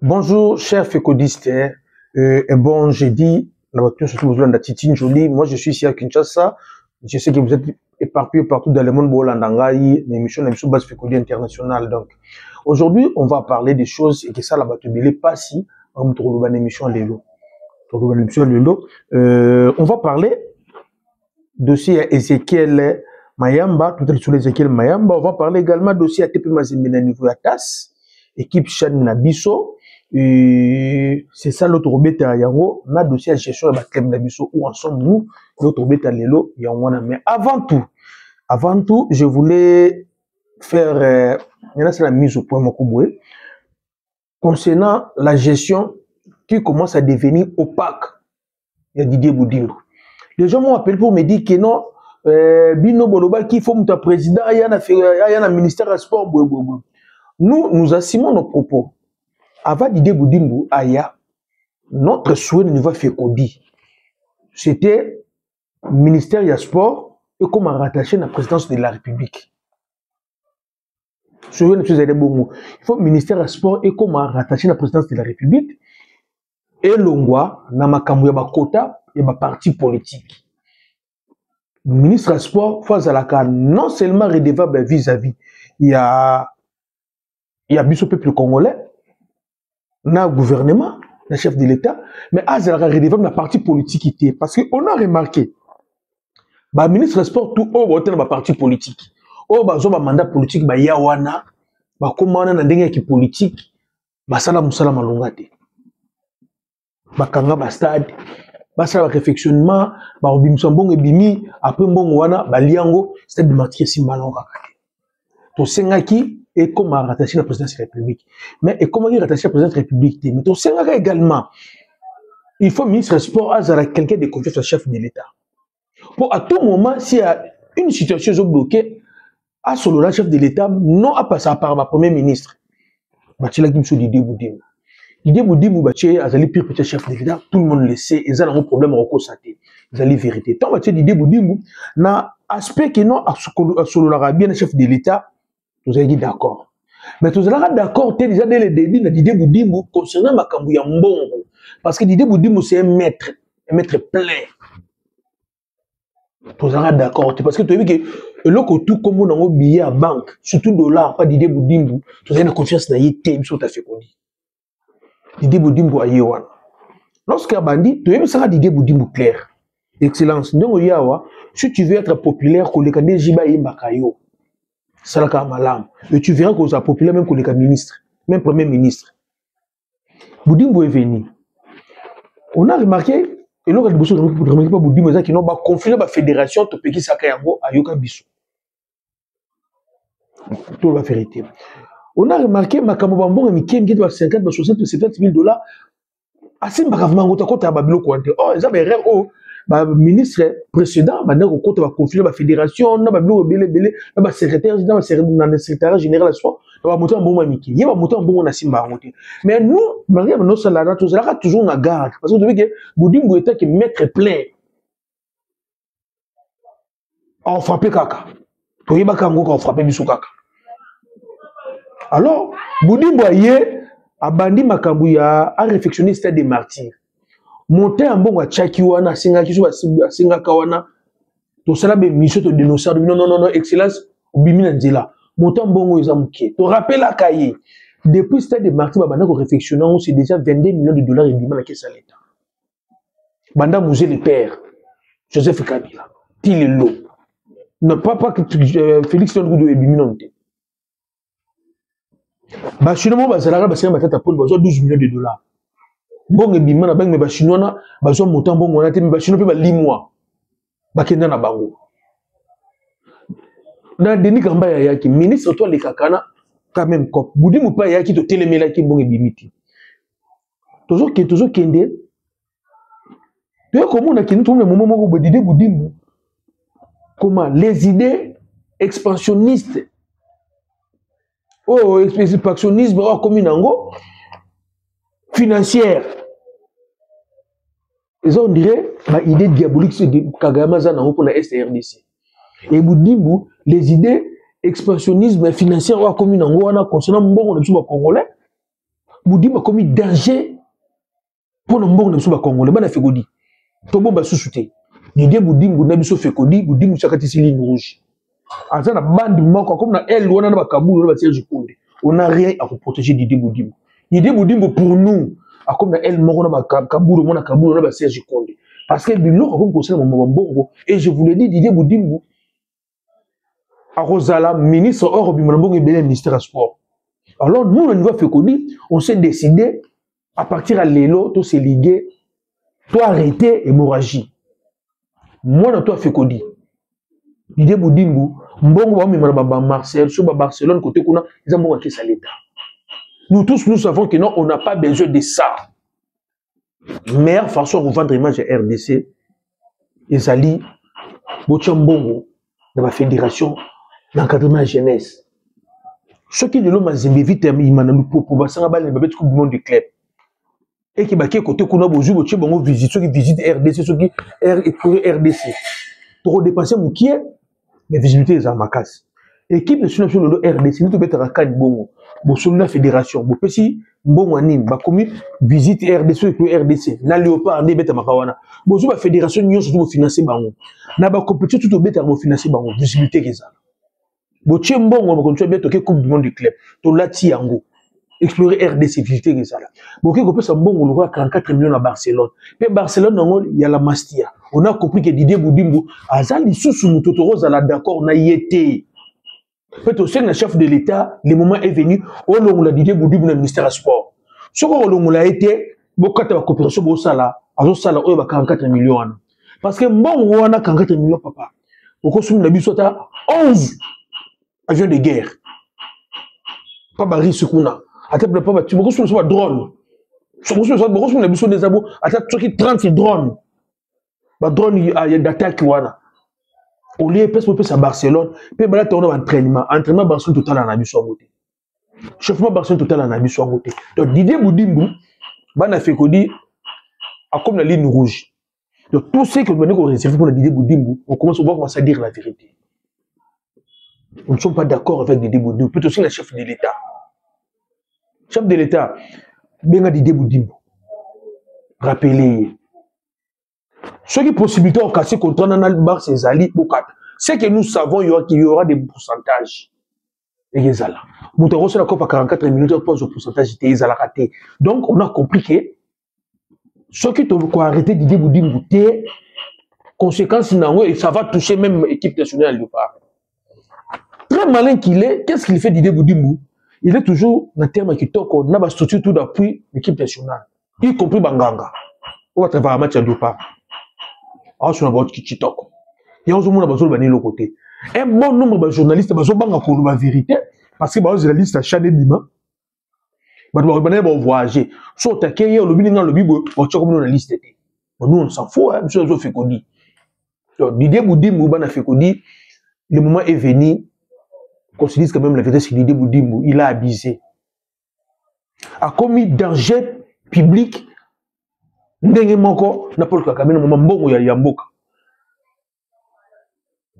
Bonjour, chers fécodistes. Et bon, j'ai dit, la voiture, surtout besoin de Titine Jolie. Moi, je suis ici à Kinshasa. Je sais que vous êtes éparpillés partout dans le monde, Bolandangaï, l'émission de base fécodie internationale. Donc, aujourd'hui, on va parler des choses et que ça, la voiture, pas si, on trouve une émission Lélo. On va parler dossier Ezekiel Mayamba, tout sur Ezekiel Mayamba. On va parler également dossier ATP Mazembe niveau à TAS, équipe Chan Nabiso. C'est ça l'autre rebête à Yango. On a dossier à gestion de la club Nabiso où ensemble nous, l'autre rebête à Lelo, Yango. Mais avant tout, je voulais faire, c'est la mise au point Mokuboué, concernant la gestion qui commence à devenir opaque. Il y a Didier Boudingo. Les gens m'ont appelé pour me dire que non, Bino Boloba, qu'il faut mon président, il y a un ministère à sport. Nous assumons nos propos. Avant Didier Boudingo, notre souhait ne va faire qu'au dit. C'était ministère du sport et comment rattacher la présidence de la République. Il faut ministère du sport et comment rattacher la présidence de la République. Et l'ongwa, na makambu ya bakota, ya ba parti politique. Le ministre du sport, Fazalaka, non seulement redevable vis-à-vis, il y a biso peuple congolais, na gouvernement, le chef de l'État, mais Azalaka redevable la parti politique. Parce qu'on a remarqué, le ministre du sport, tout haut, il y a un parti politique. Il y a un mandat politique, il y a un politique, il y a un bakanga ba stade basala réfectionnement ba obimisa mbongo ebimi après mbongo wana baliango stade de martyr simbalon kaka to sengaki et comme rattaché la présidence de la République mais et comment il rattaché la présidence de la République mais to sengaka également il faut ministre sport azara quelqu'un de confiance au chef de l'État pour à tout moment s'il y a une situation bloquée à solo la chef de l'État non à passer par ma premier ministre Matila Gimso Didier Boudingo. Didier Boudingo, Azali pire petit chef de l'État, tout le monde le sait, ils ont un problème à constater. Azali vérité. Tant que Didier Boudingo, na aspect que non, à solo l'Arabie, le chef de l'État, vous avez dit d'accord. Mais vous avez d'accord, déjà dès le début, Didier Boudingo, concernant Makambouya Mbongo, parce que Didier Boudingo, c'est un maître plein. Vous avez d'accord, parce que tu as vu que l'autre tout comme on a un billet à banque, surtout dollar, pas Didier Boudingo, vous avez confiance dans l'IT, ça t'a fait qu'on dit. Didier Boudingo a yewan. Lorsqu'il y a bandit, tu veux ça Didier Boudingo clair. Excellence. Donc si tu veux être populaire, que les candidats jiba yembakayo, ça la malam. Et tu verras que ça populaire même que les ministres, même premier ministre. Boudingo est venu. On a remarqué et l'autre de Boudingo remarqué pas Boudingo qui n'ont pas confié la fédération to peki sakayango à yoka biso. Tout la vérité. On a remarqué makambo bambonga mikem qui doit 50 60 70 000 $. Assez maravement ngota kota babilo kwante. Oh, ils avaient rêve oh, ministre précédent ba ndeko kota ba confier ba fédération na babilo belé na ba secrétaire général soit ba moto mbongo miki. Ye ba moto mbongo na simba ngote. Mais nous, malgré nos salaires, tous là toujours na garde parce que vous savez que Boudingo était qui mettre plein. On frappé kaka. To yeba kango ko frappé biso kaka. Alors, Boudingo a bandi Makambouya a réflexionné le stade des martyrs. Monter en bon à Tchakiwana, Singa Kawana, tout cela est mission de dénoncer. Non, excellence, Bimina Nzela. Monter en bon aux amouqués. Tu rappelles la cahier. Depuis le stade des martyrs, Banda réflexionnant, c'est déjà 22 millions de dollars et demi à la caisse à l'État. Banda Mouzé le père, Joseph Kabila, Tilelo. Non, pas que Félix Ndoudo et Bimina. Chinois bazalaka basika matata pour bazo 12 millions de dollars. Bonge bima na bank me ba chinois na bazo montant bongo na te me ba chinois pe ba limwa. Ba kenda na bango. Na Denis Kamba ya yaki ministre toi le kakana quand même cop. Boudingo pa yaki to telemela ki bonge bimiti. Toujours kende. Tu es comment on a kende tout le moment moko bodide Boudingo. Comment les idées expansionnistes. Oh, expansionnisme, oh, comme une ango financière. Ils ont dirait une idée diabolique de Kagame pour la SRDC. Et Boudingo, les idées expansionnisme financière, oh, comme une ango, concernant bon, on est Congolais. Boudimbo a commis danger pour le monde de Congolais. Bana Fekodi. Tobo Basusute. Didier Boudimbo n'a biso Fekodi, Boudimbo Chakati c'est ligne rouge. En ça, la bande moko comme na elle, on a na Kaboul, on a Serge Konde. On n'a rien à protéger Didier Boudimbo. Didier Boudimbo pour nous, a comme na elle, on a Kaboul, on a Kaboul, on a Serge Konde. Parce que Bilo a comme conseil mon bongo. Et je vous l'ai dit, Didier Boudimbo, à Rosala, ministre hors Bimambongo et ministère du sport. Alors nous, au niveau Fekodi, on s'est décidé à partir à l'élo, tout s'est ligué, toi arrêter hémorragie. Moi, dans toi Fekodi. Didier Boudimbo, Mbongo va me Marseille, sur Barcelone, côté qu'on a, ils ont manqué ça l'État. Nous tous, nous savons que non, on n'a pas besoin de ça. Meilleure façon de vendre l'image de RDC, ils allaient, Bochambongo, dans la fédération, l'encadrement de la jeunesse. Ce qui est de l'homme à Zimbevi, il m'a dit pour bassin à balle, il m'a dit monde du club. Et qui m'a dit côté qu'on a besoin de bon visite, ceux qui visitent RDC, ceux qui RDC. Pour dépenser mon qui est, mais visibilité est à ma casse. Équipe nationale sur le RDC, nous devons être à Cannes Bongo, bon sur la fédération, bon petit bon anime, bah comme visite RDC et RDC, na léopard, ne bête à Makawana. Bon sur la fédération, nous sommes financés bango. Na ba compétition tout au bête à financer bango, visibilité est ça. Bon tiens bon, on va continuer à bien coupe du monde du club, to lati yango. Explorer RDC, visiter les salles. Bon, qui peut ça bon, on voit 44 millions à Barcelone. Mais Barcelone, il y a la Mastia. On a compris que Didier Boudimbo, Azali sous Moutotoro, Zala d'accord, n'a y été. Peut-être aussi le chef de l'État, le moment est venu, on l'a Didier Boudimbo dans le ministère du sport. Ce qu'on l'a été, beaucoup de coopération, beaucoup sala, à sala, on a 44 millions. Parce que bon, on a 44 millions, papa. Au cours de la bisota, 11 avions de guerre. Pas Barry Sukuna. Attends, pas tu beaucoup sur le drone. Beaucoup sur le besoin des abos. Attends, tu 30 drones. Bah drone il y a d'attaque wana. Au lieu peut à Barcelone, puis là tu as un entraînement Barcelone total en Abissou côté. Chauffement Barcelone total en Abissou côté. Donc Didier Boudimbo, bana Fekodi a comme la ligne rouge. Donc tout ce que nous avons réservé pour Didier Boudimbo, on commence à dire la vérité. Nous ne sommes pas d'accord avec Didier Boudimbo, peut aussi le chef de l'État. Chef de l'État, Benga Didier Boudimbo. Rappelez. Ce qui est possibilité de casser contre Nanalbar, c'est Zali Bokat. C'est que nous savons qu'il y aura des pourcentages. Et les Zala. Nous avons reçu la COP à 44 minutes pour le pourcentage des Zala raté. Donc, on a compris que ce qui est arrêté Didier Boudimbo, conséquence, ça va toucher même l'équipe nationale du Par. Très malin qu'il est, qu'est-ce qu'il fait Didier Boudimbo? Il est toujours dans le terme qui toque, on a une structure tout d'appui l'équipe nationale, y compris Banganga. On va travailler un match à deux parts. On va sur qui toque. Il y a un monde qui va de côté. Un bon nombre de journalistes vont la vérité, parce que les journalistes à chaque dimanche, ils vont voyager. Soit tu as créé le bilan, le bilan, tu as comme une liste. Nous, on s'en fout, nous sommes fait qu'on dit. Didier Boudimbo, le moment est venu. Qu'on se dise quand même la vérité, c'est Didier Boudimbo, il a abusé. A commis danger public, n'importe moko, n'importe quoi, quand même, mbongo ya yamboka.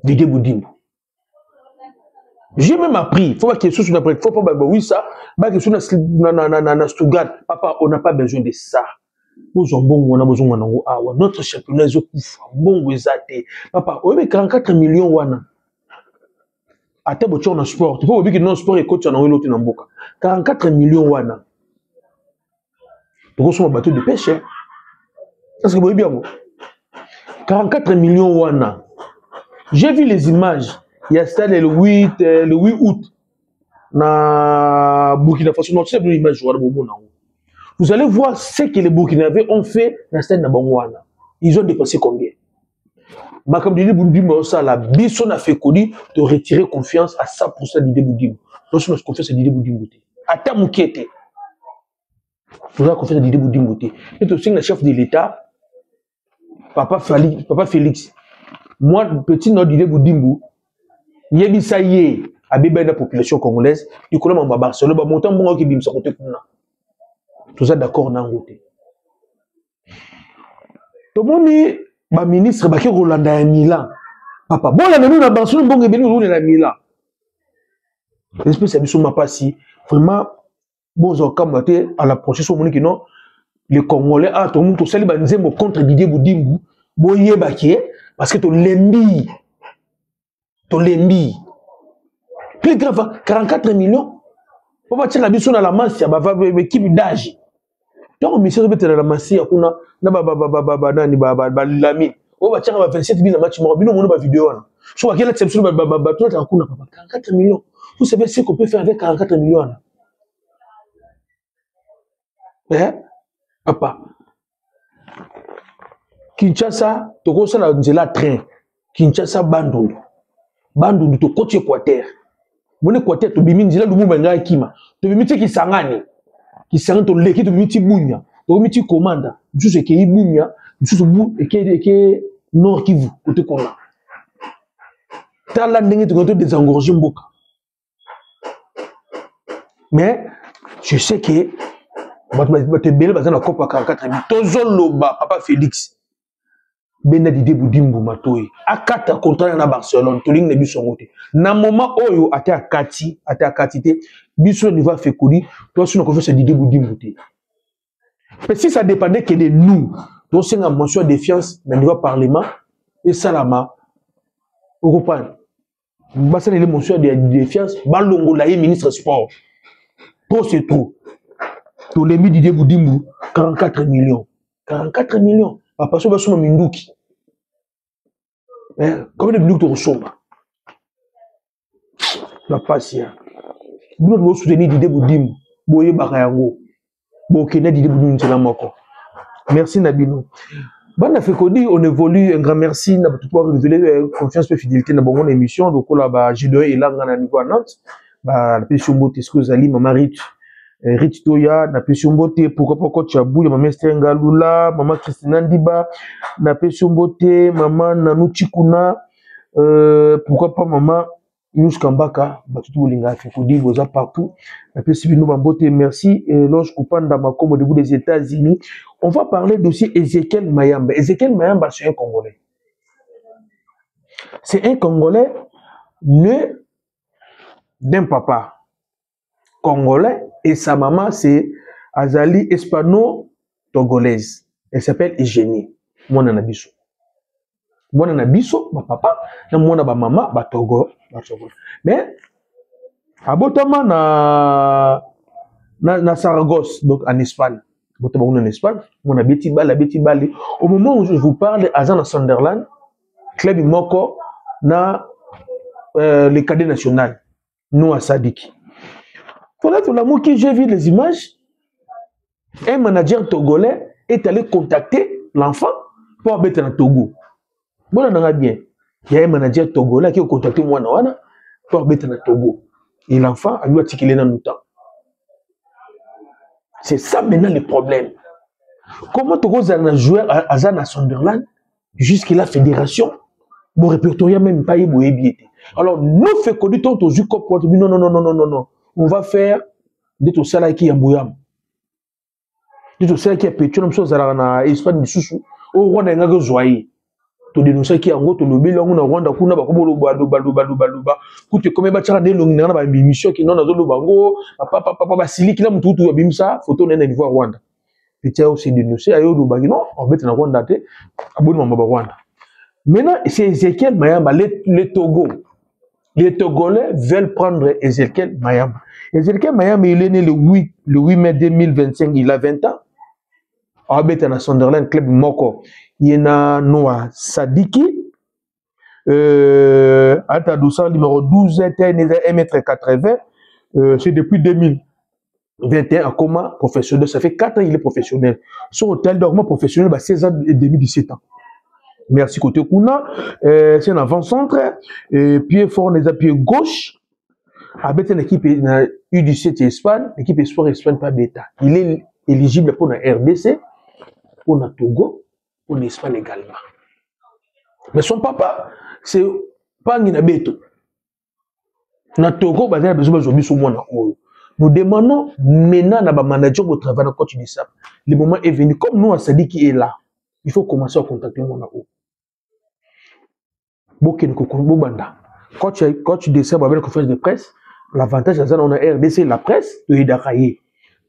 Didier Boudimbo. J'ai même appris, il faut pas qu'il y ait il faut pas oui ça, que sur na Stuttgart, papa, on n'a pas besoin de ça. Nous on a besoin de notre championnat, bongo ezate. Papa, on a 44 millions wana. À tes boutons en sport, tu peux oublier que non sport est coach en l'autre dans boka. 44 millions wana. Donc on soit bateau de pêche. Est-ce que vous voyez bien? 44 millions wana. J'ai vu les images. Il y a ça le 8 août. Na Burkina Faso, non, c'est une image. Vous allez voir ce que les Burkinabés ont fait dans le stade de Bangwana. Ils ont dépassé combien? Mais comme Didier Boudimbo, ça, la Bisson a fait connu de retirer confiance à 100% Didier Boudimbo. Non, je confiance à Didier Boudimbo. À ta mouquette. Vous avez confiance à Didier Boudimbo. Et aussi le chef de l'État, Papa Félix. Moi, petit nom Didier Boudimbo, il y a ça y est, à la population congolaise, du coup, on va Barcelone, on va monter un bon qui bim sa côté. Tout ça d'accord, on a un côté. Tout le monde est. Ma ministre Baki Rolanda à Milan. Papa, bon la nous na Barcelone bon et bien nous à Milan. L'espèce de ma pas si vraiment Bon, à la prochaine fois, non, les Congolais, ah, tout le monde, tout ça, ils contre Didier Boudimbu, boye baké, parce que tu lembi. Plus grave, 44 millions. On va tirer la bison à la masse, il y a une équipe d'âge. Donc, monsieur, on va la masse, il y a une on va tirer 27 000 matchs, on va vidéo. Soit quelle exception, 44 millions. Vous savez ce qu'on peut faire avec 44 millions. Hein? Papa. Kinshasa, tu as la train. Kinshasa, Bandundu. Bandundu, tu côté Équateur. Mon Équateur, tu bimi nzila lumu benga kima. Tu bimi ti kisangani. Kisangani to leki, tu bimi ti bunya. Tu bimi ti commanda. Juste que ibunya, juste bu et que nord Kivu côté Kona. Tala ndenge tu côté désengorger mboka. Mais je sais que va te belé bazana kopa 44 000. Tozoloba papa Félix. Benadide Boudimbu Matoyi akata contrat na Barcelone toling na biso ngote na moment oyo ate akati te biso niveau afekoli toi sur na confiance Didi Boudimbu te. Mais si ça dépendait que de nous donc c'est une mention de défiance dans le parlement et salama vous comprenez basa les mentions de défiance balongo la ministre sport pour c'est tout to les Didi Boudimbu 44 millions papa so baso minduki. Combien de minutes tu reçois? La patience. Nous devons soutenir Didi Boudimbu. Boye Bakayango. Bokene Didi Boudimbu Tselamoko. Merci Nabino. Bana Fekodi, on évolue. Un grand merci. N'a pas tout pouvoir révéler confiance et fidélité dans mon émission. Donc là, G2 est là dans niveau à Nantes. La pétition Bote, excuse Ali, maman Rit Toya, na pétition Bote, pourquoi pas coach Abou, maman Stengalula, maman Christina Ndiba, na pétition Bote, maman Nanou Chikuna, pourquoi pas maman Yous Kambaka, Batutu Linga Fekodi, Boza partout, na pétition Bino Bambote, merci. Et lorsque vous parlez d'Amako, au début des États-Unis, on va parler d'aussi Ezekiel Mayamba. Ezekiel Mayamba, c'est un Congolais. C'est un Congolais né d'un papa congolais et sa maman c'est Azali hispano-togolaise. Elle s'appelle Eugénie. Moi nanabiso. Moi nanabiso, ma papa, na moi na ba maman, ba Togo. Mais abotama na Saragosse, donc en Espagne. Abotama en Espagne, moi na beti bali. Au moment où je vous parle, Azana Sunderland, club moko na les cadets nationaux, nous à Sadiki. Voilà tout l'amour que j'ai vu les images. Un manager togolais est allé contacter l'enfant pour habiter dans Togo. Bon, on a bien. Il y a un manager togolais qui a contacté moi pour habiter dans Togo. Et l'enfant a lui articulé dans le temps. C'est ça maintenant le problème. Comment Togo a joué à Zana Sunderland jusqu'à la fédération? Bon répertoire même pas y. Alors nous fait qu'on dit tout au Zuko pour non. On va faire des tout ça qui est Mbouyam. Des tout ça qui est pétrole, nous sommes en Espagne du Soussou. Au Rwanda, il y a un joyeux. Tout dénoncer qui est en gros, tout le bilan, on a Rwanda, on a Baluba. Écoutez, comme il y a des longues mission qui n'ont pas de bango, papa, Sili, qui a tout bimsa, photo n'est pas Rwanda. Et tu as aussi dénoncé, à Yodo Bagino, on met en Rwanda, abonnement à Rwanda. Maintenant, c'est Ezekiel Mayamba, les Togo. Les Togolais veulent prendre Ezekiel Mayamba. Ezekiel Mayamba, il est né le 8 mai 2025, il a 20 ans. Il habite à Sunderland, club Moko. Il y a Noah Sadiki. Alta Douceur, numéro 12, 1m80. C'est depuis 2021 comme professionnel. Ça fait 4 ans qu'il est professionnel. Son hôtel dormant professionnel, 16 ans et demi, 17 ans. Merci côté Kuna, c'est un avant-centre, pied fort, les pieds gauche, avec une équipe U17 Espagne, l'équipe Espoir Espagne pas bêta. Il est éligible pour la RDC, pour la Togo, pour l'Espagne également. Mais son papa, c'est pas un beto. Na Togo, il a besoin de sur moi. Nous demandons maintenant à manager de travail dans le coach de ça. Le moment est venu, comme nous, à Sadi qui est là, il faut commencer à contacter mon amour. Coach de ça, avec la conférence de presse, l'avantage, c'est qu'on a RDC, la presse, de Hidakaye.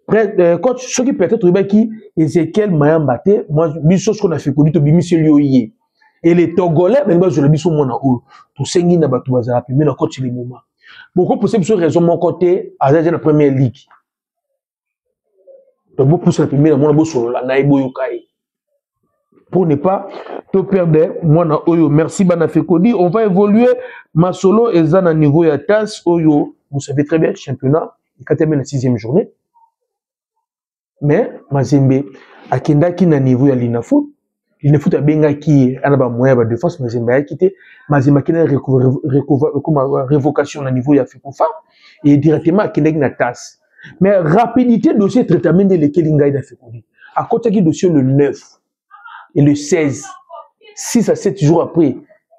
Coach, ce qui peut-être qui Ezekiel Mayamba, moi, biso ce qu'on a fait connu, to bimisio lioye. Et les Togolais, ben moi je le biso mona ou tout sengi na batu bazara puis mais na coach les moments. Beaucoup possible sur raison mon côté à la première ligue. Donc beaucoup sur la première moi na solo la na eboyo kai. Pour ne pas te perdre, moi na oyo merci bana fekodi, on va évoluer Masolo eza na niveau ya TAS oyo, vous savez très bien championnat, il a terminé la 6e journée. Mais Mazembe akendaki na niveau ya Linafoot, Linafoot abengaki anaba moyen ba défense Mazembe a quitté, Mazembe akena révocation na niveau ya FECOFA et directement akendaki na TAS. Mais rapidité dossier traitement de lequel ngai na FECODI. À côté qui dossier le 9 et le 16, 6 à 7 jours après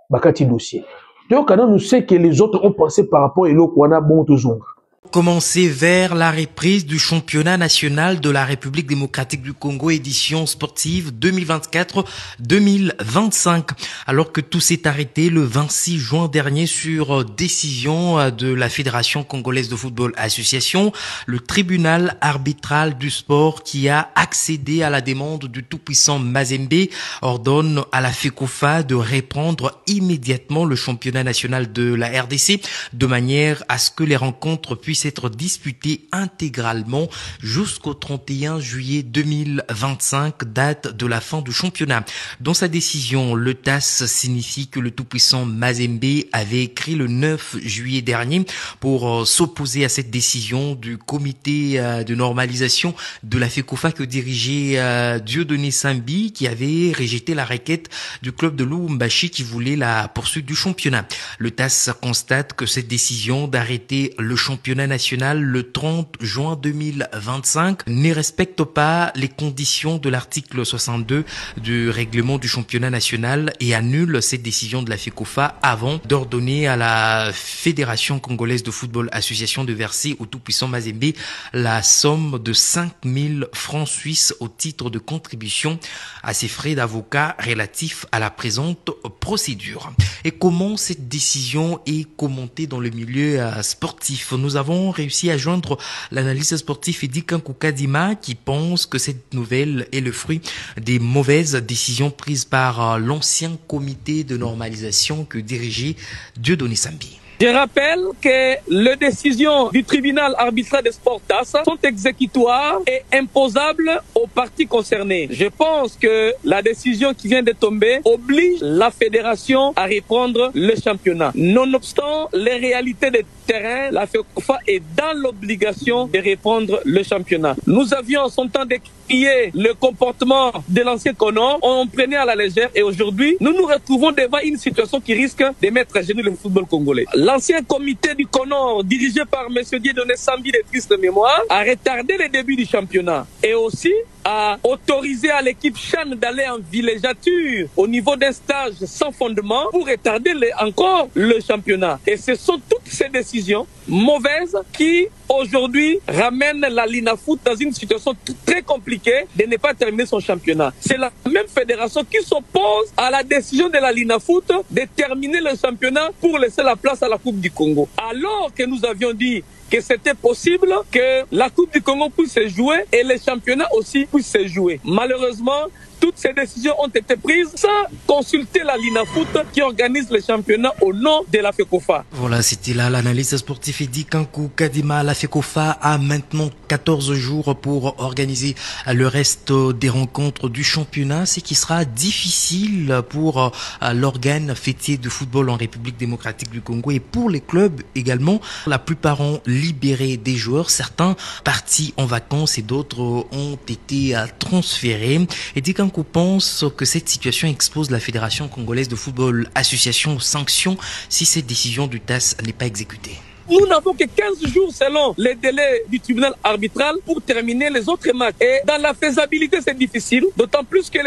bakati dossier. Donc quand nous sait que les autres ont pensé par rapport à l'Okwana bon tozonga. Commencer vers la reprise du championnat national de la République démocratique du Congo édition sportive 2024-2025. Alors que tout s'est arrêté le 26 juin dernier sur décision de la Fédération congolaise de football association, le tribunal arbitral du sport qui a accédé à la demande du tout-puissant Mazembe ordonne à la FECOFA de reprendre immédiatement le championnat national de la RDC de manière à ce que les rencontres puissent être disputé intégralement jusqu'au 31 juillet 2025, date de la fin du championnat. Dans sa décision, le TAS signifie que le tout-puissant Mazembe avait écrit le 9 juillet dernier pour s'opposer à cette décision du comité de normalisation de la FECOFA que dirigeait Dieudonné Sambi, qui avait rejeté la requête du club de Lubumbashi qui voulait la poursuite du championnat. Le TAS constate que cette décision d'arrêter le championnat national le 30 juin 2025 ne respecte pas les conditions de l'article 62 du règlement du championnat national et annule cette décision de la FECOFA avant d'ordonner à la Fédération congolaise de football association de verser au tout-puissant Mazembe la somme de 5000 francs suisses au titre de contribution à ses frais d'avocat relatifs à la présente procédure. Et comment cette décision est commentée dans le milieu sportif? Nous avons réussi à joindre l'analyste sportif Eddy Kankou Kadima qui pense que cette nouvelle est le fruit des mauvaises décisions prises par l'ancien comité de normalisation que dirigeait Dieudonné Sambi. Je rappelle que les décisions du tribunal arbitral des sports TAS sont exécutoires et imposables aux parties concernées. Je pense que la décision qui vient de tomber oblige la fédération à reprendre le championnat. Nonobstant les réalités des terrains, la FECOFA est dans l'obligation de reprendre le championnat. Nous avions en son temps décrié le comportement de l'ancien CONOR, on prenait à la légère et aujourd'hui, nous nous retrouvons devant une situation qui risque de mettre à genoux le football congolais. L'ancien comité du CONOR, dirigé par M. Dieudonné Sambi de triste mémoire, a retardé le début du championnat et aussi a autorisé à l'équipe Chan d'aller en villégiature au niveau d'un stage sans fondement pour retarder encore le championnat. Et ce sont toutes ces décisions mauvaises qui aujourd'hui ramènent la Linafoot dans une situation très compliquée de ne pas terminer son championnat. C'est la même fédération qui s'oppose à la décision de la Linafoot de terminer le championnat pour laisser la place à la Coupe du Congo. Alors que nous avions dit que c'était possible que la Coupe du Congo puisse se jouer et les championnats aussi puissent se jouer. Malheureusement, toutes ces décisions ont été prises sans consulter la Linafoot qui organise le championnat au nom de la FECOFA. Voilà, c'était là l'analyste sportif Eddy Kankou Kadima. La FECOFA a maintenant 14 jours pour organiser le reste des rencontres du championnat, ce qui sera difficile pour l'organe fêtier de football en République démocratique du Congo et pour les clubs également. La plupart ont libéré des joueurs, certains partis en vacances et d'autres ont été transférés. Eddy Kankou pense que cette situation expose la Fédération congolaise de football association aux sanctions si cette décision du TAS n'est pas exécutée. Nous n'avons que 15 jours selon les délais du tribunal arbitral pour terminer les autres matchs. Et dans la faisabilité, c'est difficile, d'autant plus que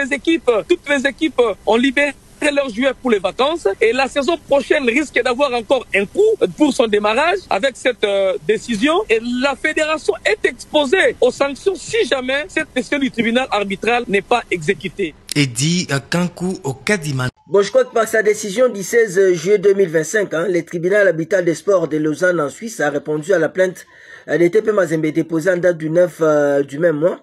toutes les équipes ont libéré leurs joueurs pour les vacances et la saison prochaine risque d'avoir encore un coup pour son démarrage avec cette décision et la fédération est exposée aux sanctions si jamais cette décision du tribunal arbitral n'est pas exécutée. Eddy Kankou Kadima. Bon, je crois que par sa décision du 16 juillet 2025, le tribunal arbitral des sports de Lausanne en Suisse a répondu à la plainte de TP Mazembe déposé en date du 9 du même mois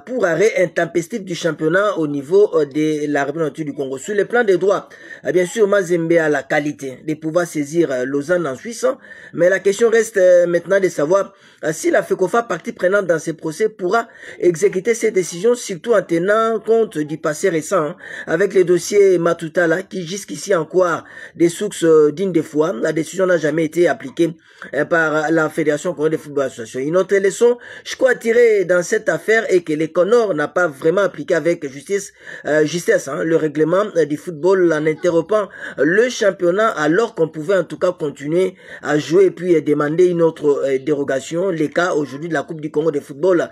pour arrêt intempestif du championnat au niveau de la République du Congo. Sur le plan des droits, bien sûr, Mazembe a la qualité de pouvoir saisir Lausanne en Suisse, mais la question reste maintenant de savoir si la FECOFA, partie prenante dans ces procès, pourra exécuter ces décisions, surtout en tenant compte du passé récent, avec les dossiers Matutala qui jusqu'ici encore des sources dignes de foi. La décision n'a jamais été appliquée par la Fédération congolaise de football association. Une autre leçon, je crois, tirée dans cette affaire est que les Conors n'a pas vraiment appliqué avec justesse le règlement du football en interrompant le championnat alors qu'on pouvait en tout cas continuer à jouer et puis demander une autre dérogation. Les cas aujourd'hui de la Coupe du Congo de football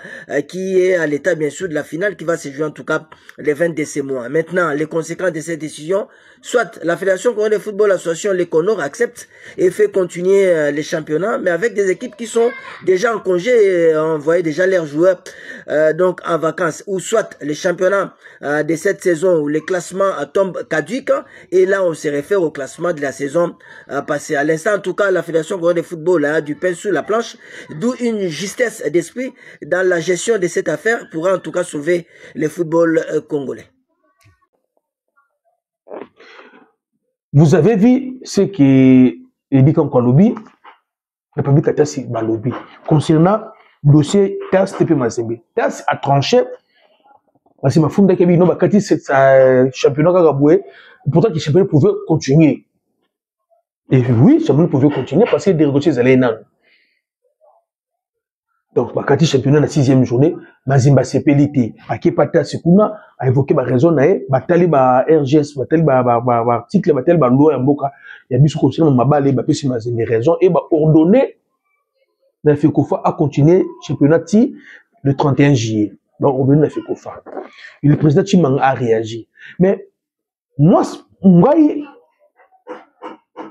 qui est à l'état bien sûr de la finale qui va se jouer en tout cas les 20 de ces mois. Maintenant, les conséquences de cette décision, soit la Fédération congolaise de football association, les Conors accepte et fait continuer les championnats, mais avec des équipes qui sont déjà en congé et envoyé déjà leurs joueurs donc en vacances, ou soit les championnats de cette saison où les classements tombent caduques et là on se réfère au classement de la saison passée. À l'instant en tout cas, la Fédération congolaise de football a du pain sur la planche, d'où une justesse d'esprit dans la gestion de cette affaire pourra en tout cas sauver le football congolais. Vous avez vu ce qui est dit comme lobby, la public a lobby concernant le dossier TAS TP Mazembe. TAS a tranché parce que ma funda qui a bakati ce championnat Kagaboué, pourtant que le championnat pouvait continuer. Et oui, le championnat pouvait continuer parce que des négociations allaient nan. Donc, bakati championnat la 6e journée, Mazembe CPLT, Akepata Sekuna a évoqué ma raison nae, batali ba RGS, batali ba article, batali ba loi mboka, ya biso concernant mabale ba pesi Mazembe raison et ba ordonné la FECOFA a continué championnat le 31 juillet. Ba ordonné la FECOFA. Le président Chimang a réagi. Mais moi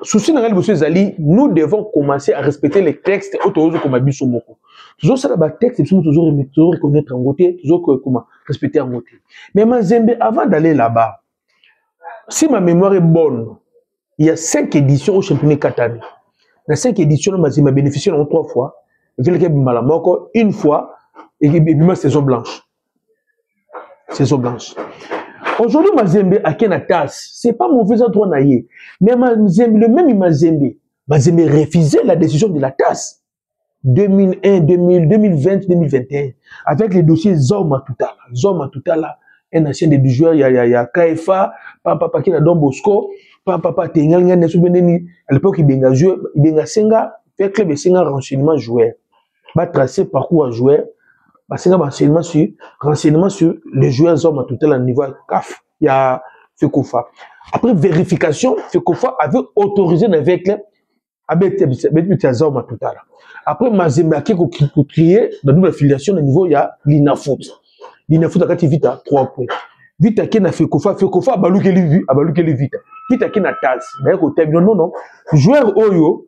souci dans le Zali, nous devons commencer à respecter les textes autour comme Abisso Moko. Toujours ça là texte, toujours reconnaître en côté, toujours comment respecter en côté. Mais Mazembe, avant d'aller là-bas, si ma mémoire est bonne, il y a 5 éditions au championnat Katane. Dans 5 éditions, Mazembe a bénéficié en 3 fois, une fois, et puis saison blanche. Saison blanche. Aujourd'hui, Mazembe a Kena TAS. C'est pas mauvais endroit naïe. Mais Mazembe, le même Mazembe refusait la décision de la TAS. 2001, 2000, 2020, 2021. Avec les dossiers Zoma Toutala, un ancien des joueurs, il y a KFA, papa qui a Don Bosco, papa Tengal, à l'époque, il a joué, il a senga, fait club et senga renseignement joueur. Va tracer parcours à joueur. Renseignement sur les joueurs hommes à tout à niveau CAF, il y a FECOFA. Après vérification, FECOFA avait autorisé avec les hommes à tout à l'heure. Après, Mazembe a crié dans une affiliation au niveau, il y a l'INAFOOT. L'INAFOOT a vite à 3 points. Vite à qui n'a FECOFA a balouké les vite. Vite à qui n'a TAS. Non. Joueur Oyo,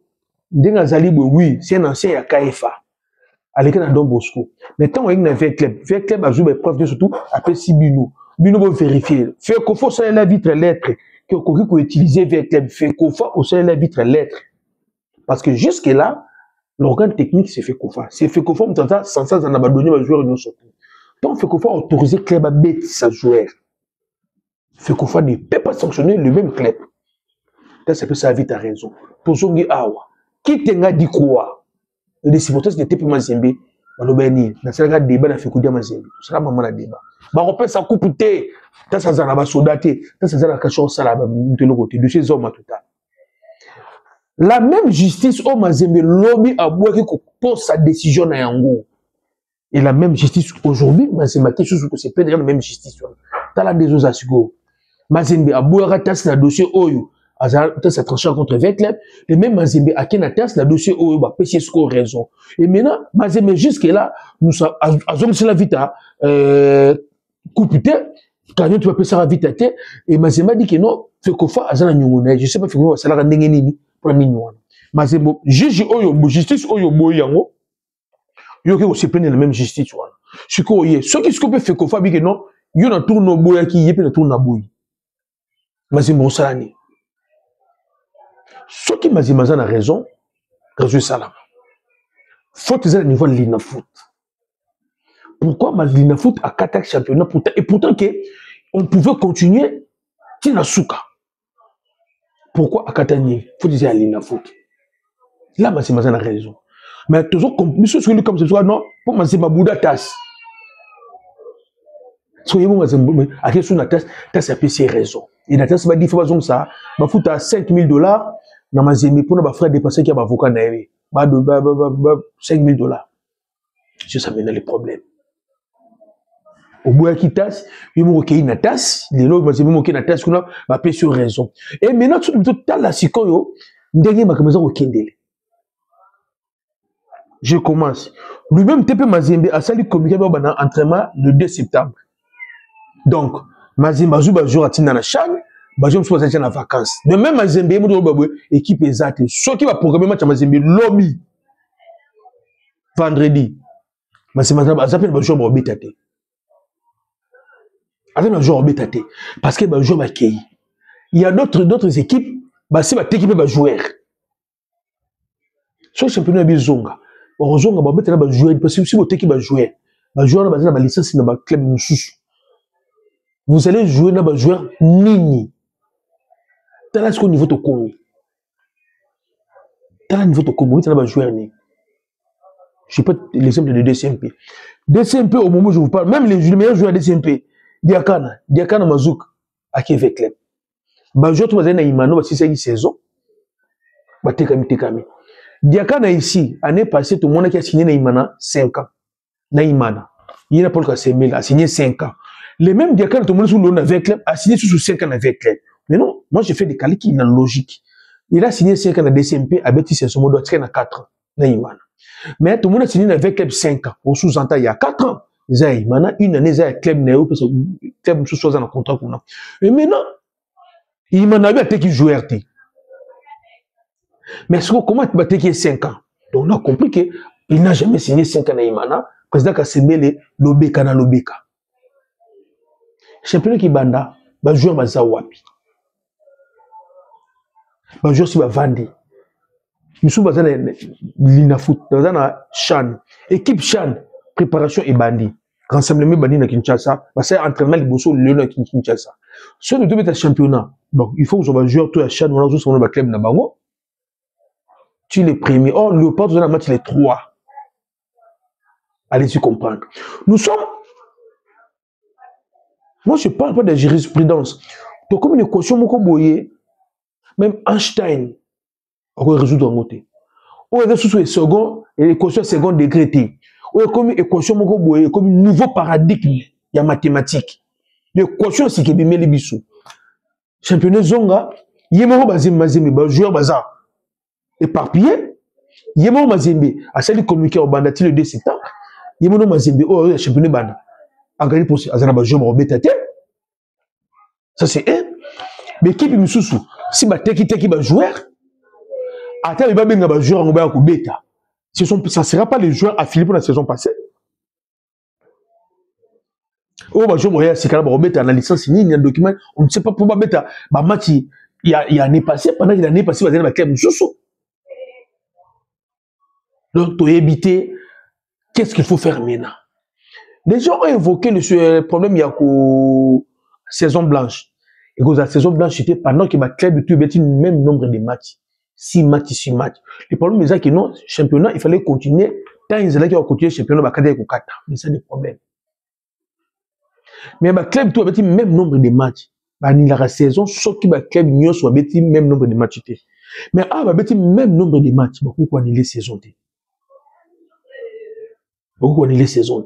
oui, c'est un ancien, il y a KFA. Avec un Don Bosco. Mais tant qu'on a fait club a joué preuve de surtout après si Bino va vérifier. Fait qu'on faut ça la vitre lettre que qu'on peut utiliser avec club fait qu'on faut aussi la vitre lettre parce que jusque là l'organe technique c'est fait qu'on fait. C'est fait qu'on fait sans ça en abandonner le joueur non sorti. Donc fait qu'on faut autoriser club à mettre sa joueur. Fait qu'on fait ne peut pas sanctionner le même club. Ça peut ça vite à raison. Pour Zongi Awa. Qui t'enga dit quoi? Les supporters de TP Mazembe, balobani, na sala débat na fekudia Mazembe. Sala maman na débat. Ba repère sa coupe té, ta sa zana ba sodaté, ta sa zana kachon sala ba mutelo côté de ces hommes tout à. La même justice au Mazembe lobby a boire ko pose sa décision na yango. Et la même justice aujourd'hui, Mazembe quelque chose que c'est pas la même justice. Dans la des asiko. Mazembe a boire tas na dossier oyo. Ça tranché contre Vecleb, et même Mazembe a Kenatas, la dossier au PC score raison. Et maintenant, Mazembe jusque là, nous sommes à la vita, coupé, quand tu vas passer à vita, et Mazembe dit que non, fait qu'on fait à Zana Nyongone, je sais pas, fait qu'on va ça la nini pour la mignon. Mazembe, juge oyo, justice oyo, boyango, yo se prenne la même justice, voilà. Ce qui se peut faire qu'on fait, que non, yo na tourne au boya qui yé, puis na tourne à boy. Mazembe, on s'alanie. Ce qui m'a dit, a raison, Réjouis Salam. Faute à niveau de l'inafoot. Pourquoi l'inafoot a 4 championnats et pourtant on pouvait continuer Tinasuka. Pourquoi à Katani? Faut dire à l'inafoot. Là, c'est ma raison. Mais toujours comme ce que comme ce soit non, pour moi c'est ma bouddha tasse. Soyez bon, à quelle chose la tasse a ses raisons. Et la tasse va dire façon ça, ma fout à $5,000 dans ma zémi pour ne faire dépasser qu'il y a avocat naïve. $5,000. C'est ça maintenant le problème. Au bout qui tasse, il m'a ok une tasse, les lots m'a dit ok une tasse qu'on a ma paix sur raison. Et maintenant tout la sikoyo, dernier m'a commencé au kendele. Je commence. Lui-même TP Mazembe a sali communiqué avec entraînement le 2 septembre. Donc Mazembe a joué à Tina na Chan, Bazou se passe en vacances. De même Mazembe équipe exacte. Ce qui va programmer match à Mazembe Lomi vendredi. Mazembe a appelé Bazou au Betate. Avec un joueur Betate parce que Bazou va accueillir. Il y a d'autres équipes, c'est ma équipe va jouer. Ce championnat bizonga. Bazonga ba betela ba jouer parce que si votre équipe va jouer, ba joueur na ba licence na ba club mususu. Vous allez jouer na ba joueur nini. Tala ce niveau to komi. Tala niveau to komi, na ba joueur ni. Je pas l'exemple de DCMP. DCMP au moment où je vous parle, même les meilleurs joueurs de DCMP, Diakana Mazouk à Québec club. Ba joueur to ba na Imano ba 6 saison. Ba tekami. Diakana ici, année passée, tout le monde qui a signé Naïmana 5 ans. Naïmana. Il n'a pas le cas a signé 5 ans. Les mêmes Diakana, tout le monde sous l'eau avec club, a signé sous 5 ans avec club. Mais non, moi j'ai fait des calculs dans la logique. Il a signé 5 ans à DCMP, à Betty Senso, doit traîner à 4 ans. Naïmana. Mais tout le monde a signé avec club 5 ans. Au sous-entend, il y a 4 ans. Naïmana, une année, il y a club Néo, parce que club sous dans le contrat qu'on a. Et maintenant, il m'a a été qui jouait RT. Mais comment tu battais qui est 5 ans? Donc on a compris qu'il n'a jamais signé 5 ans à Imana, président Kasembele, Lobeka na Lobeka. Championnat qui banda, ba joueur baza wapi. Ba joueur si ba vandi. Nous baza na l'inafoot, baza na Chan. Équipe Chan, préparation et bandi. Rassemblement bandi na Kinshasa, parce que entraînement liboso le na Kinshasa. Ce ne doit être championnat. Donc il faut que on joueur tout à Chan, on a joué sur le club na bango. Tu es les premiers. Or, le Léopard, dans le match, les 3. Allez-y comprendre. Nous sommes. Moi, je ne parle pas de jurisprudence. Donc, comme une équation, même Einstein, on va résoudre en côté. On va résoudre second, et l'équation second degré. On va comme une équation, comme un nouveau paradigme, il y a mathématiques. L'équation, c'est qu'il y a des bisous. Championnat Zonga, il y a des joueurs bazar. Éparpillé, Yémo Mazembe a sali communiqué au bandati le 2 septembre. Yémo Mazembe au championnat banda. En gagné pour Azanaba Jom Robetate. Ça c'est un. Mais qui peut me sous si ma teki va jouer, attends, il va bien un joueur en bas au bêta. Ça ne sera pas les joueurs affiliés pour la saison passée. Oh, bah, je me c'est quand même Robeta, la licence, il y a un document, on ne sait pas pourquoi bêta. Bah, match, il y a année passée, pendant qu'il y a année passée, il va dire, sous. Donc, pour éviter, qu'est-ce qu'il faut faire maintenant? Les gens ont évoqué le problème, il y a une saison blanche. Et que la saison blanche, c'était pendant que ma club était le même nombre de matchs. 6 matchs. Le problème, c'est que non, championnat, il fallait continuer. Tant ils allaient continuer le championnat, il fallait continuer. Mais c'est des problèmes. Mais ma club, tout avait le même nombre de matchs. Ni la saison, sauf que ma club, n'y soit le même nombre de matchs. Mais ah, va le même nombre de matchs. Pourquoi annuler saison? Pourquoi annuler saison?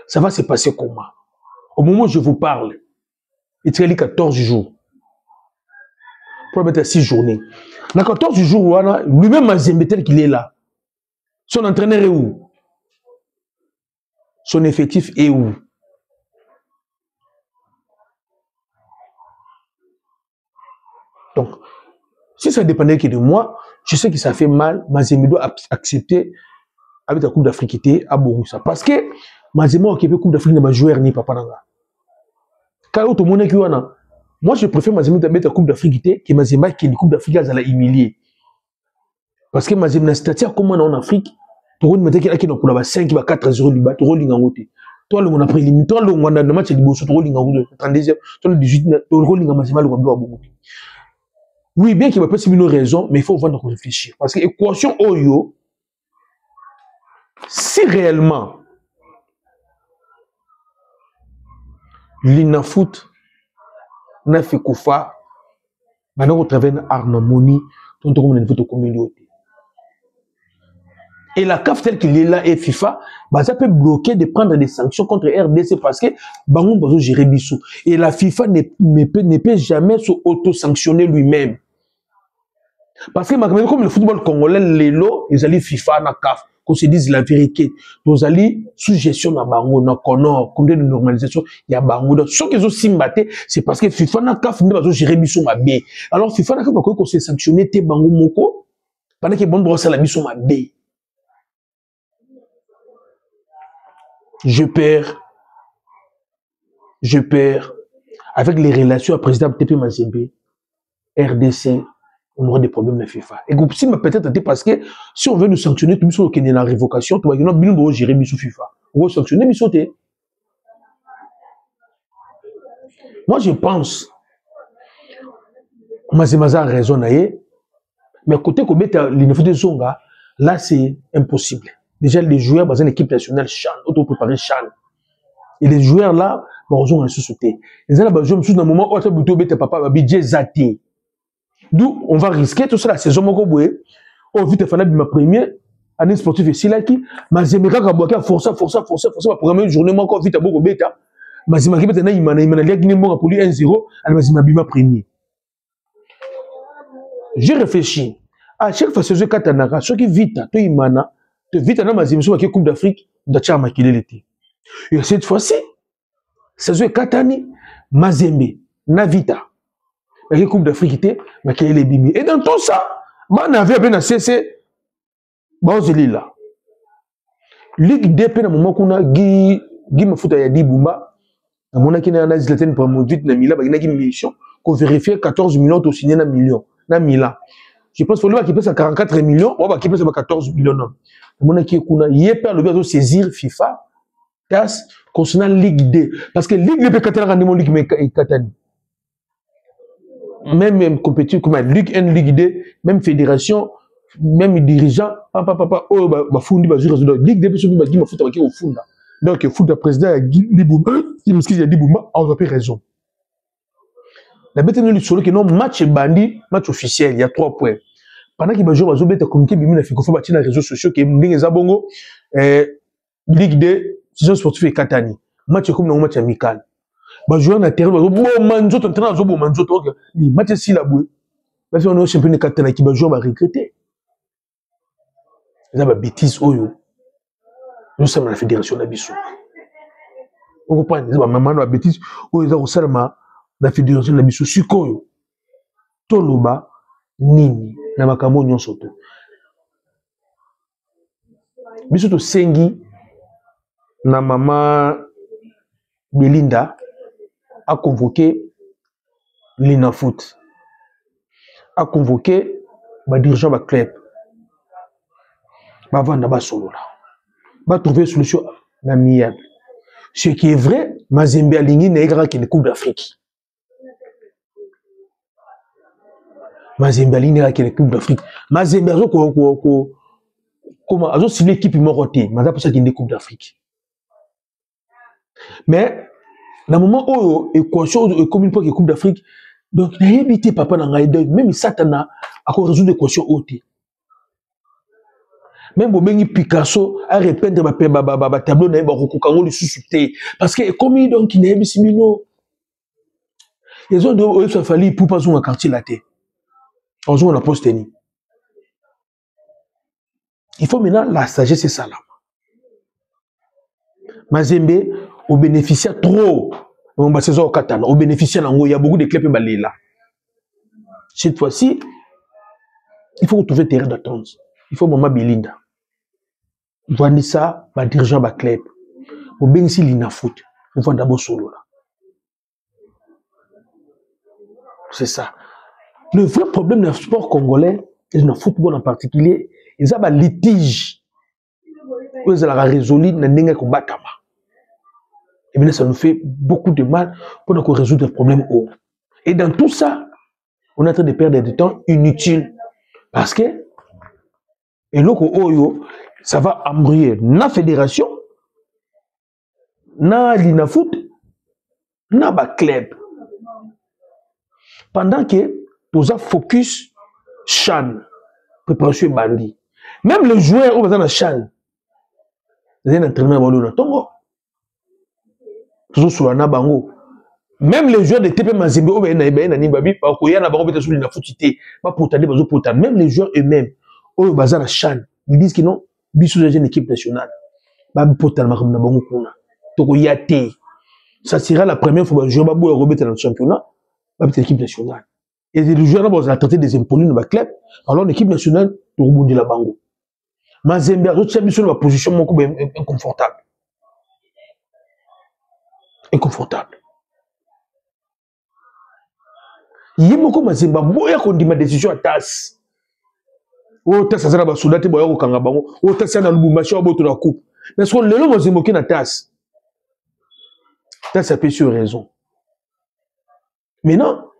Ça va se passer comment? Au moment où je vous parle, il y a 14 jours. Pour mettre 6 journées. Dans 14 jours, lui-même, Mazembe tel qu'il est là. Son entraîneur est où? Son effectif est où? Donc, si ça dépendait que de moi, je sais que ça fait mal. Mazembe doit accepter avec la Coupe d'Afrique à Borussa. Parce que Mazembe a occupé la Coupe d'Afrique de joueur ni papa nanga. Quand tout le monde est là, moi je préfère Mazembe mettre la Coupe d'Afrique que Mazembe qui est une Coupe d'Afrique à la humilier. Parce que Mazembe n'a statut comme en Afrique, Toro ni mataki aki na kula ba 5 ba 4-0 liba Toro linga ngote. Toi le mona préliminaire, toi le mona na match liboso Toro linga ngote 32e, toi le 18 Toro linga masima le ngwa bongo. Oui, bien qu'il va pas si une raison, mais il faut vraiment réfléchir parce que équation oyo si réellement l'inafoot n'a fait koufa maintenant on travaille en harmonie tout comme une photo communauté et la CAF telle qu'il est là et FIFA bah ça peut bloquer de prendre des sanctions contre RDC parce que bangon bazo gérer biso et la FIFA ne peut jamais se auto-sanctionner lui-même parce que comme le football congolais les lots ils allaient FIFA na CAF qu'on se dise la vérité, nous allons sous gestion na bango na Conor, combien de normalisation il y a bango. Donc ceux qui ont simbaté, c'est parce que FIFA na CAF ne va pas gérer biso mabé. Alors FIFA na CAF qu'on s'est sanctionné te bango moko pendant que bon droit ça la biso mabé. Je perds avec les relations à président TP Mazembe, RDC. On aura des problèmes de FIFA. Et si peut-être parce que si on veut nous sanctionner, tout le monde qui est dans la révocation, tout le monde doit gérer bisou FIFA. On va sanctionner bisou. Moi je pense, Mazemaza a raison, mais côté comme l'info de Zonga, là c'est impossible. Déjà les joueurs dans une équipe nationale Chan, auto préparé Chan. Et les joueurs là, bon, ils ont sauté. Les gens là, dans un moment où tu as bouté papa, budget zati. D'où on va risquer tout ça la saison moko boye on vite faire ma première année sportive ici là qui Mazemeka ka boka forcer va programmer une journée moko vite boko beta Mazemeka beta na imana lia Guinée moko pour lui 1-0 al Mazemeka bima premier. J'ai réfléchi à chaque fois saison katanaka ceux qui vite to imana te vite na Mazemeka sur la Coupe d'Afrique d'acha makilele été. Et cette fois-ci saison katani Mazembe na vita la Coupe d'Afrique était les bimi. Et dans tout ça, on avait bien cessé là. Ligue DP na moment qu'on a Guy Mafuta ya Dibouma, na mona qui na analyse la tête pour mon vite na Mila, ba qui mission qu'on vérifier 14 millions au signé na million na Mila. Je pense que le qui passe à 44 millions, on va qui passe à 14 millions. Na mona qui kuna yépa le bien saisir FIFA TAS concernant Ligue D parce que Ligue DP Katana rendement Ligue mais Katani. Même compétition comme Ligue 1, Ligue 2, même fédération, même dirigeant, papa, oh, bah, foundi, bah, Ligue 2, bah, qui m'a foutu au fond. Donc, il faut le président, Dibouma, il m'a dit, Dibouma, on a raison. La bête est sur le non match bandit, match officiel, il y a 3 points. Pendant qu'il va jouer, il va communiquer, il faut faire les réseaux sociaux, qui est Zabongo, Ligue 2, saison sportive et Katani. Match comme un match amical. Bah jouer na terrain bon manzo ton train zo bon manzo to ni match si la boué parce qu'on est champion de Katana qui va jouer va regretter ça va bêtise oyo nous sommes la fédération na biso on comprend ça va maman na bêtise oyo za kosalama na fédération na biso sikoyo toloba nini na makambo nyonso to biso to sengi na mama Belinda a convoqué l'INAFOOT, a convoqué le dirigeant de club. Il va trouver une solution amiable. Ce qui est vrai, Mazembe Alingi n'est pas que la Coupe d'Afrique. Mazembe Alingi n'est pas que la Coupe d'Afrique. Mazembe a ciblé l'équipe Moroté, mais pour ça qu'il y a une Coupe d'Afrique. Mais, dans le moment où l'équation est comme une Coupe d'Afrique, donc, il y a évité papa dans la même Satana à cause résoudre l'équation haute. Même si Picasso a repeindre ma tableau, il y a un sous-souté. Parce que, comme il donc, il n'y a pas de ils ont dit qu'il fallait pour pas jouer un quartier là. On joue à la poste. Il faut maintenant la sagesse, c'est ça là. Mazembe, au bénéficiaire trop. On va saison au Katana, au bénéficiaire il y a beaucoup de clubs qui là. Cette fois-ci, il faut retrouver terrain d'attente. Il faut Maman Belinda. Voir ça, va dirigeant de club. Au bénéfice l'INAFOOT. On va d'abord solo là. C'est ça. Le vrai problème du sport congolais, et du football en particulier, ils ont un litige Ils ont résolu n'endenga ko batama. Et bien ça nous fait beaucoup de mal pour nous résoudre des problèmes haut. Et dans tout ça, on est en train de perdre du temps inutile parce que et loko oyo ça va embrouiller na fédération, na l'inafoot, na ba club. Pendant que nous avons focus Chan, préparation bandi. Même les joueurs au dans Chan, les entraîneurs vont le tongo. Toujours sur la bango. Même les joueurs de TP Mazembe au ben na nibabi pa ko yana bango beta sur l'inafoot cité, pas pour tande bazo pour tande. Même les joueurs eux-mêmes au bazar Chan, ils disent que non, biso c'est une équipe nationale. Ba pour tande na bango kuna. Toko yate. Ça sera la première fois que joueur ba boy remettre dans le championnat. L'équipe nationale. Et les joueurs ont traité des impolis dans le club. Alors l'équipe nationale, tout le monde dit la bango. Mazembe a reçu sur la position inconfortable. Inconfortable. Il y a beaucoup de Mazembe, boya qu'on dit ma décision à tasse. Oh, tasse, ça va soudate, boya au kangabango. Oh, tasse, ça na l'ubumbashi, boya la coupe. Mais ce qu'on le Mazembe qui na tasse. Tasse, ça peut sur raison. Maintenant,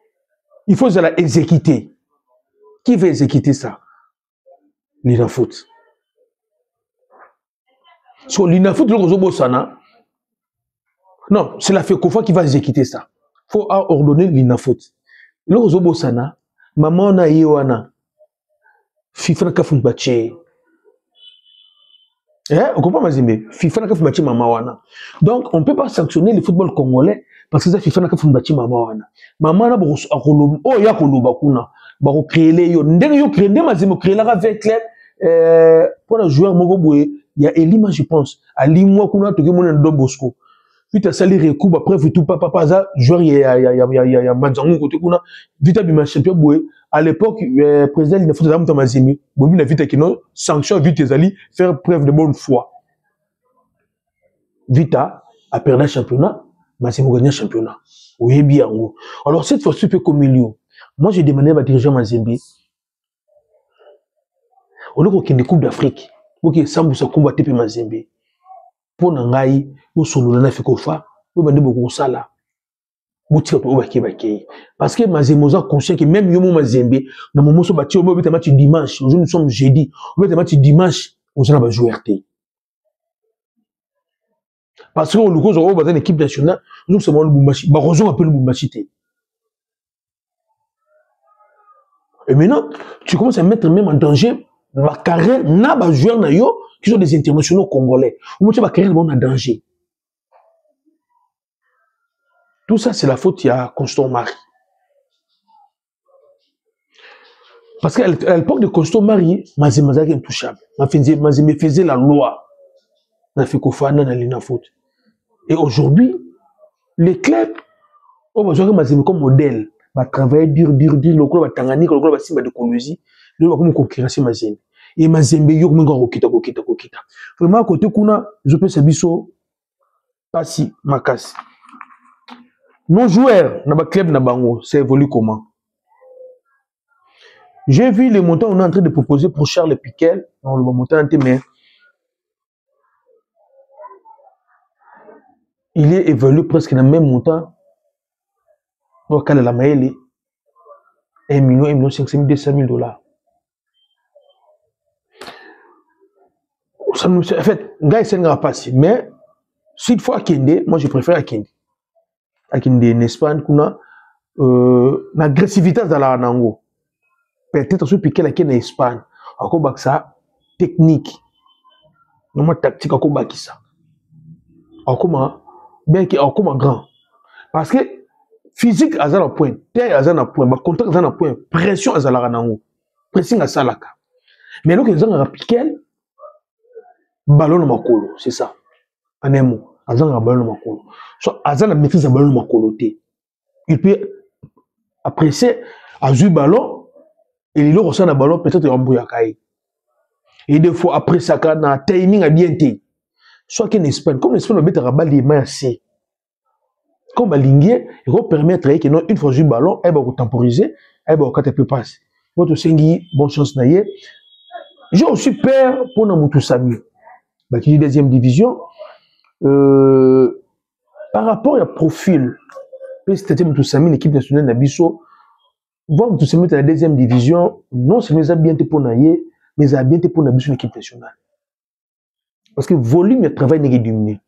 il faut exécuter. Qui va exécuter ça? L'inafoot. Sur l'inafoot, non, c'est la FECOFA qui va exécuter ça. Il faut ordonner l'inafoot. Le Rozobosana, maman na yewana, FIFA na kafumbache. On comprend Mazembe. FIFA na kafumbache maman wana. Donc, on ne peut pas sanctionner le football congolais parce que ça FIFA na kafumbache maman wana. Maman na boko akoloba, oh ya koloba kuna, bako créer les yo. Ndenge yo créer, ndenge Mazembe créer la avec club pour la joueur moko boye, il y a Elima je pense. Ali moi kuna toke mona Don Bosco. Vite sali recours après tout papa ça joueur il y a Manzango côté kuna vite bima champion boye. À l'époque président il ne faut pas Mazembe. Bobi na vite kino sanction vite ezali faire preuve de bonne foi. Vita a perdu le championnat, Mazembe gagne le championnat. Oui bien. Alors cette fois-ci fait comme milieu. Moi j'ai demandé à dirigeant Mazembe. On a une coupe d'Afrique. Pour que Sambousa combatte pe Mazembe. Pour nangai ou solo na FECOFA, ou bande beaucoup sala. Bouti ko ba ke. Parce que Mazembe est conscient que même yomo Mazembe, na moment so bati o match dimanche, aujourd'hui nous sommes jeudi, on match dimanche, on s'en va jouer RT. Parce que le cause au bazan équipe nationale, nous sommes le Bumbashi, ba raison appelle le Bumbashi. Et maintenant, tu commences à mettre même en danger la carrière na ba joueur na yo qui sont des internationaux congolais. Ou tu ba carrière en danger. Tout ça c'est la faute à Constant Marie. Parce qu'à l'époque de Constant Marie, Mazembe est intouchable. Mazembe faisait la loi. Na FECOFA na lina faute. Et aujourd'hui, les clubs ont besoin de Mazembe comme modèle. Va travailler dur, le club va tangani, le club va simba de Colosie, le club va comme concurrencer Mazembe. Et Mazembe yo comme kokita. Vraiment à côté kuna, je peux sabiso pasi makasi. Nos joueurs na ba club na bango, ça évolue comment? J'ai vu les montants on est en train de proposer pour Charles Piquel, on le montant mais il est évalué presque dans le même montant. Au cas de la Maëlle, 1 million, 500 000, 200 000 $. Ça nous, en fait, gars, c'est un passé. Mais, s'il faut Akende, moi je préfère Akende. Akende en Espagne, kuna, l'agressivité dans la Nango. Peut-être que Piqué la Akende en Espagne. Encore ça, technique. Normalement, tactique, encore ça. Encore, bien qu'il encore grand. Parce que, physique à un point, terre à un point, contact à un point, pression à un pressing à salaka. Mais là, ils ont appliqué ballon de makolo, c'est ça. En un mot, ils ont un ballon de makolo. Soit ils ont la maîtrise de ballon de makolo. Il peut apprécier à jouer ballon et il reçoit un ballon peut-être en bouillakaï. Et des fois après ça, quand un timing a bien été. Soit qu'en Espagne, comme l'Espagne, on met un ballon de main assez. Comme Balinguier, il va permettre que non une fois joué ballon, elle va temporiser, elle va quand elle peut passer. Votre Sengi, bonne chance naïe. J'ai aussi peur pour Namutu Sami. qui deuxième division par rapport au profil c'est-à-dire Moussami l'équipe nationale Nabiso voir Moussami dans la deuxième division non seulement ça bien été pour naïe mais ça a bien été pour Nabiso l'équipe nationale parce que volume de travail n'est diminué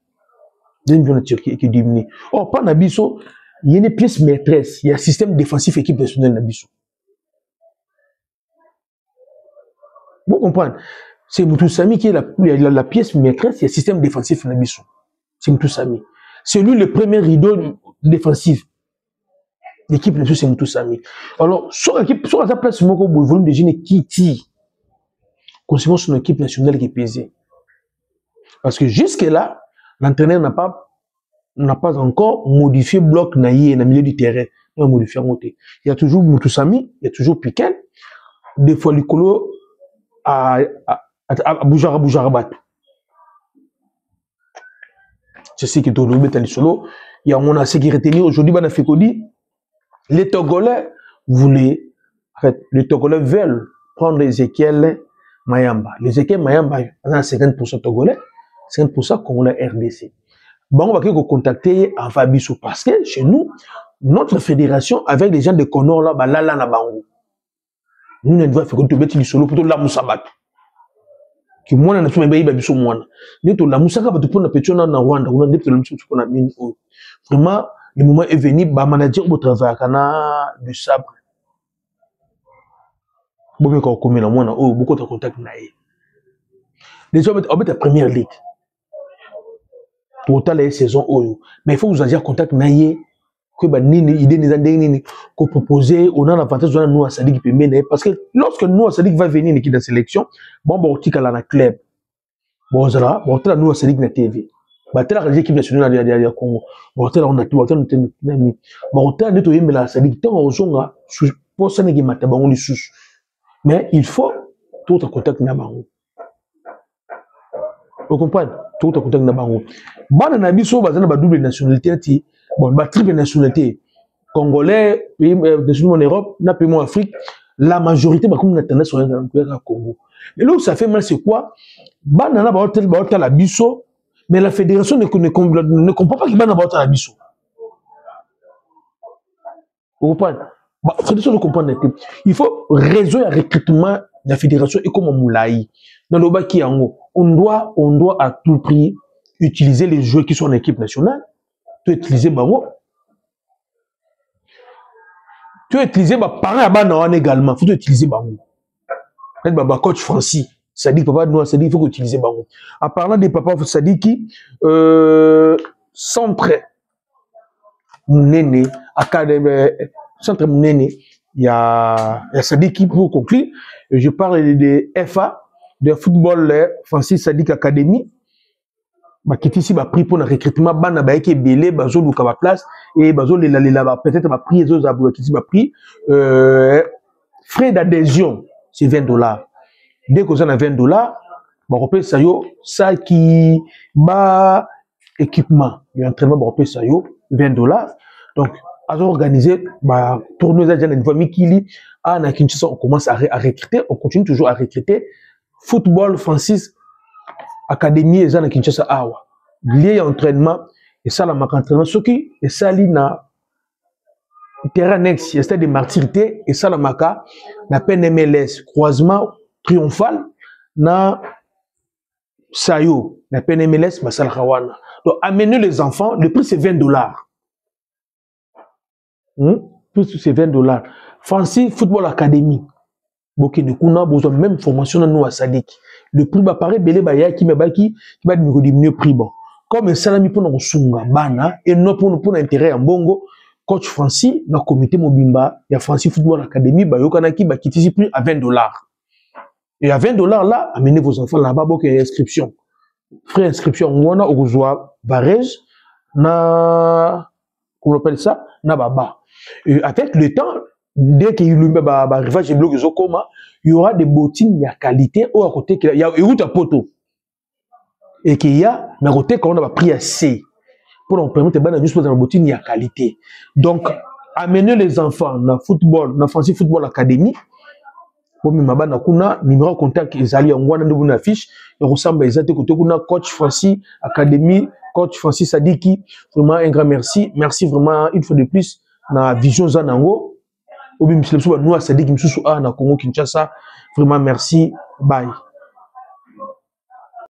qui diminue or pas Nabiso il y a une pièce maîtresse il y a un système défensif équipe nationale Nabiso vous comprenez c'est Moussami qui est la pièce maîtresse il y a un système défensif Nabiso c'est Moussami c'est lui le premier rideau défensif l'équipe nationale c'est Moussami alors sur la place le volume de jeunes qui tire concernant son équipe nationale qui est pesée parce que jusque là l'entraîneur n'a pas encore modifié bloc naïe dans le milieu du terrain il a modifié il y a toujours Moussami il y a toujours Piquel des fois Licolo à Boujarabat c'est ce qui est au début de solo il y a mon sécurité aujourd'hui ben Fekodi les Togolais veulent prendre Ezekiel Mayamba les Ezekiel Mayamba on a 50% Togolais 50% Congolais RDC bon on va contacter en Fabiso parce que chez nous notre fédération avec les gens de Conor là bah là na bango nous ne devons faire que tout bêtis solo pour la Moussabat qui moi na tuma bayiba biso mwana neto la musaka ba tupona petona na Rwanda on a depuis le musu tupona nini vraiment le moment est venu ba manager au travail kana du sabre bobe ko komé na mwana oh beaucoup de contact na ye déjà on la première ligue pour la saison oyo mais il faut vous avoir contact na ye que ba nini idée nini ko proposer on a l'avantage de nous à Sadik Pemene parce que lorsque nous à Sadik va venir l'équipe de sélection bon tika la club bon zara bon tela nous à Sadik na TV ba tela l'équipe nationale ya Congo bon tela on a tout bon tela neto yemela Sadik tant ozonga pour ça ngi mata bango li sous mais il faut tout en contact na bango vous comprenez tout en contact na bango bana na biso bazana ba double nationalité ti bon, ma triple nationalité, congolais, pays en Europe, n'a pays en Afrique, la majorité, bah, comme on a tendance sur le Congo. Mais là où ça fait mal, c'est quoi? Banana ba la biso, mais la fédération ne comprend pas qu'il banana ba la biso. Vous comprenez? La fédération ne comprend pas. Il faut résoudre le recrutement de la fédération et comme on moulaï. Dans le bas qui on doit à tout prix utiliser les joueurs qui sont en équipe nationale. Tu utiliser bango tu utiliser ba parents à bana également faut utiliser bango peut-être ba coach Francis ça dit papa nous ça dit il faut utiliser bango en parlant des papas ça dit qui centre Munene académie centre Munene il y a ça dit qui pour conclure je parle de FA de football Francis Sadik Academy ba kitisi ba prix pour le recrutement bana ba eke belé bazo luka ba place et bazo lela ba peut-être ba prix ezo za ba kitisi ba prix frais d'adhésion c'est $20 dès que ça na $20 ba repé ça yo ça qui ba équipement l'entraînement ba repé ça yo $20 donc à organiser ba tournoi za jana niveau mikili à na Kinshasa on commence à recruter on continue toujours à recruter football Francis Académie et Zana Kinshasa Awa. Lié à entraînement et ça la marque entraînement. Ce qui est sali na terrain next, il y a stade de martyreté et ça la marque na PNMLS croisement triomphal na Sayo na PNMLS Basal Khawana. Donc amener les enfants, le prix c'est $20. Le prix c'est $20. Francis Football Academy. Bokene kuna besoin même formation dans nous à Sadik. Le prix va paraître belé baya qui va diminuer prix bon. Comme un salami pour nous sunga bana et non pour intérêt en bongo coach Francis dans comité mobimba il y a Francis Football Academy ba yokana ki ba kitisi prix à $20. Et à $20 là amenez vos enfants là-bas bok inscription. Frais inscription on a au joie barège na comment on appelle ça na baba. Et avec le temps dès qu'il y a un rivage de bloc, il y aura des bottines de qualité ou à côté il y a une poto et qu'il y a à côté quand on a pris assez pour nous permettre de nous poser une bottine de qualité. Donc amener les enfants dans football, dans Francis Football Academy, bomi mabana kuna numéro contact ezali ngwana ndebu na fiche ya kusamba ezate côté kuna coach Francis Académie coach Francis Sadiki vraiment un grand merci vraiment une fois de plus na vision za nango obi mseleso ba noa Sadiki msusu na Congo Kinshasa vraiment merci bye.